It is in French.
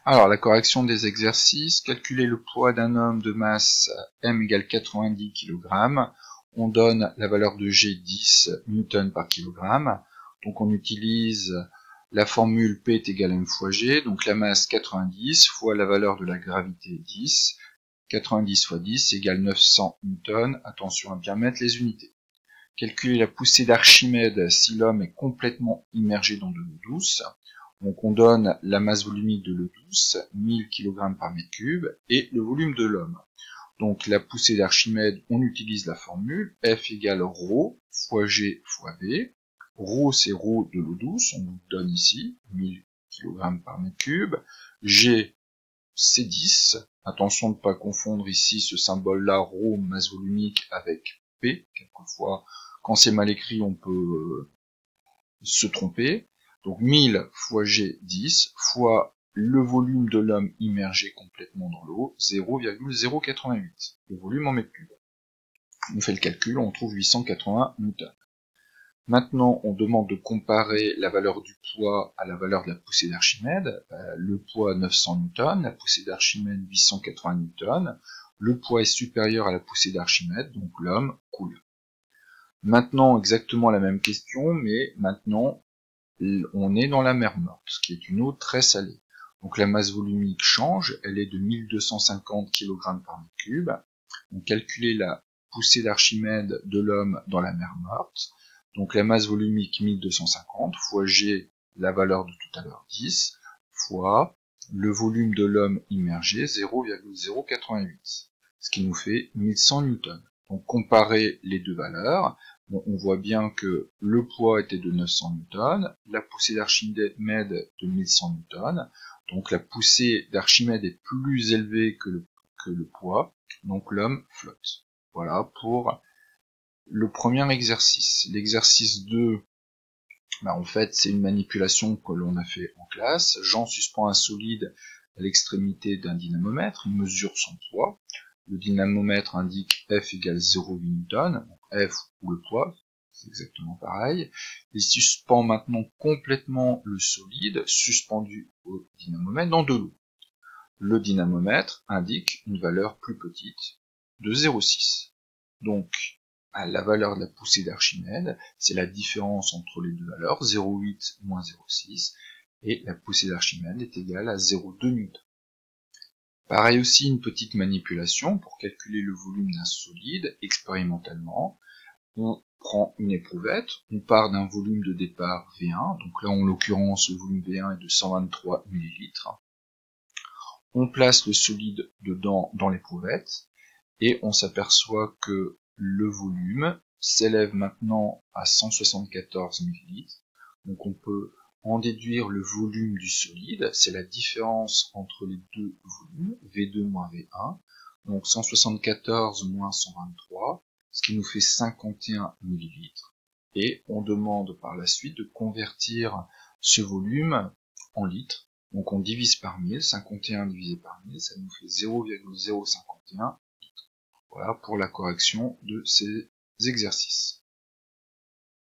Alors, la correction des exercices, calculer le poids d'un homme de masse M égale 90 kg, on donne la valeur de G 10 Newton par kilogramme, donc on utilise la formule P est égal à M fois G, donc la masse 90 fois la valeur de la gravité 10, 90 fois 10 égale 900 Newton, attention à bien mettre les unités. Calculer la poussée d'Archimède si l'homme est complètement immergé dans de l'eau douce. Donc on donne la masse volumique de l'eau douce, 1000 kg par mètre cube, et le volume de l'homme. Donc la poussée d'Archimède, on utilise la formule F égale ρ fois G fois V. Ρ c'est ρ de l'eau douce, on nous donne ici 1000 kg par mètre cube. G c'est 10. Attention de ne pas confondre ici ce symbole-là, ρ, masse volumique, avec P. Quelquefois, quand c'est mal écrit, on peut se tromper. Donc 1000 fois G 10 fois le volume de l'homme immergé complètement dans l'eau, 0,088, le volume en mètres cubes. On fait le calcul, on trouve 880 newtons. Maintenant, on demande de comparer la valeur du poids à la valeur de la poussée d'Archimède. Le poids 900 newtons, la poussée d'Archimède 880 newtons. Le poids est supérieur à la poussée d'Archimède, donc l'homme coule. Maintenant, exactement la même question, mais maintenant, on est dans la mer morte, qui est une eau très salée. Donc la masse volumique change, elle est de 1250 kg par mètre cube. On calcule la poussée d'Archimède de l'homme dans la mer morte. Donc la masse volumique 1250 fois G, la valeur de tout à l'heure 10, fois le volume de l'homme immergé 0,088, ce qui nous fait 1100 newtons. Donc comparer les deux valeurs, bon, on voit bien que le poids était de 900 newtons, la poussée d'Archimède de 1100 newtons, donc la poussée d'Archimède est plus élevée que le poids, donc l'homme flotte. Voilà pour le premier exercice. L'exercice 2, en fait, c'est une manipulation que l'on a fait en classe. Jean suspend un solide à l'extrémité d'un dynamomètre, il mesure son poids. Le dynamomètre indique F égale 0,8 N, F ou le poids, c'est exactement pareil. Il suspend maintenant complètement le solide suspendu au dynamomètre dans de l'eau. Le dynamomètre indique une valeur plus petite de 0,6. Donc, la valeur de la poussée d'Archimède, c'est la différence entre les deux valeurs, 0,8 moins 0,6, et la poussée d'Archimède est égale à 0,2 newton. Pareil aussi, une petite manipulation pour calculer le volume d'un solide expérimentalement. On prend une éprouvette, on part d'un volume de départ V1, donc là en l'occurrence le volume V1 est de 123 ml. On place le solide dedans dans l'éprouvette, et on s'aperçoit que le volume s'élève maintenant à 174 ml. Donc on peut en déduire le volume du solide, c'est la différence entre les deux volumes, V2 moins V1, donc 174 moins 123, ce qui nous fait 51 ml. Et on demande par la suite de convertir ce volume en litres. Donc on divise par 1000, 51 divisé par 1000, ça nous fait 0,051. Voilà pour la correction de ces exercices.